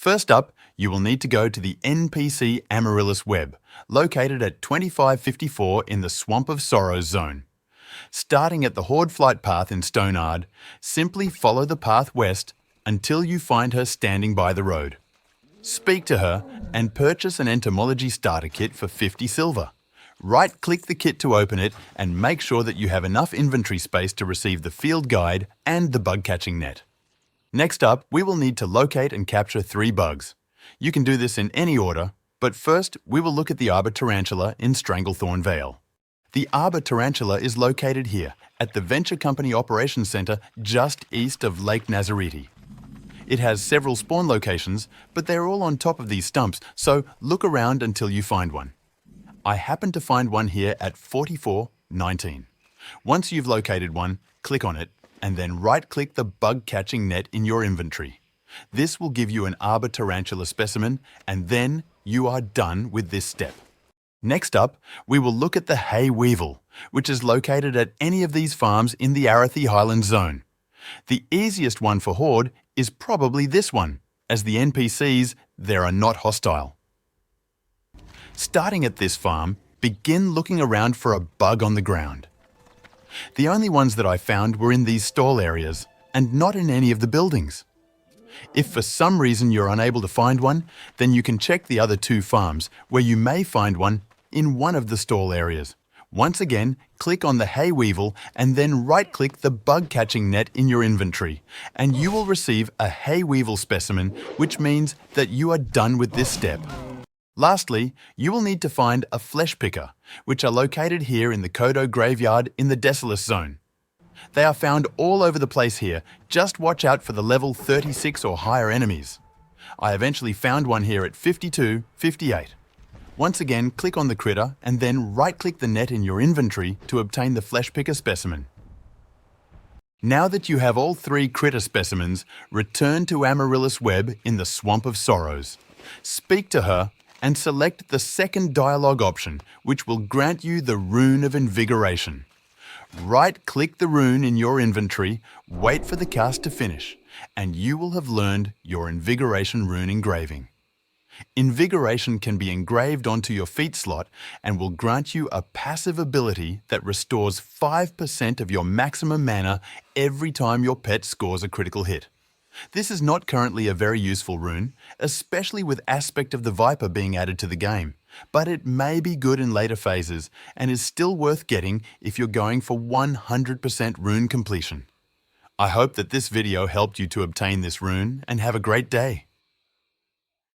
First up, you will need to go to the NPC Amaryllis Webb, located at 2554 in the Swamp of Sorrows zone. Starting at the Horde flight path in Stoneard, simply follow the path west until you find her standing by the road. Speak to her and purchase an Entomology Starter Kit for 50 silver. Right-click the kit to open it and make sure that you have enough inventory space to receive the field guide and the bug-catching net. Next up, we will need to locate and capture 3 bugs. You can do this in any order, but first we will look at the Arbor Tarantula in Stranglethorn Vale. The Arbor Tarantula is located here, at the Venture Company Operations Center just east of Lake Nazarete. It has several spawn locations, but they're all on top of these stumps, so look around until you find one. I happen to find one here at 4419. Once you've located one, click on it, and then right-click the bug-catching net in your inventory. This will give you an Arbor Tarantula Specimen, and then you are done with this step. Next up, we will look at the Hay Weevil, which is located at any of these farms in the Arathi Highlands zone. The easiest one for Horde is probably this one, as the NPCs there are not hostile. Starting at this farm, begin looking around for a bug on the ground. The only ones that I found were in these stall areas, and not in any of the buildings. If for some reason you're unable to find one, then you can check the other 2 farms, where you may find one in one of the stall areas. Once again, click on the Hay Weevil and then right-click the bug-catching net in your inventory, and you will receive a Hay Weevil Specimen, which means that you are done with this step. Lastly, you will need to find a Flesh Picker, which are located here in the Kodo Graveyard in the Desolace zone. They are found all over the place here, just watch out for the level 36 or higher enemies. I eventually found one here at 5258. Once again, click on the critter and then right-click the net in your inventory to obtain the Flesh Picker Specimen. Now that you have all 3 critter specimens, return to Amaryllis Webb in the Swamp of Sorrows. Speak to her and select the second dialogue option, which will grant you the Rune of Invigoration. Right-click the rune in your inventory, wait for the cast to finish, and you will have learned your Invigoration Rune Engraving. Invigoration can be engraved onto your feat slot and will grant you a passive ability that restores 5% of your maximum mana every time your pet scores a critical hit. This is not currently a very useful rune, especially with Aspect of the Viper being added to the game, but it may be good in later phases and is still worth getting if you're going for 100% rune completion. I hope that this video helped you to obtain this rune and have a great day.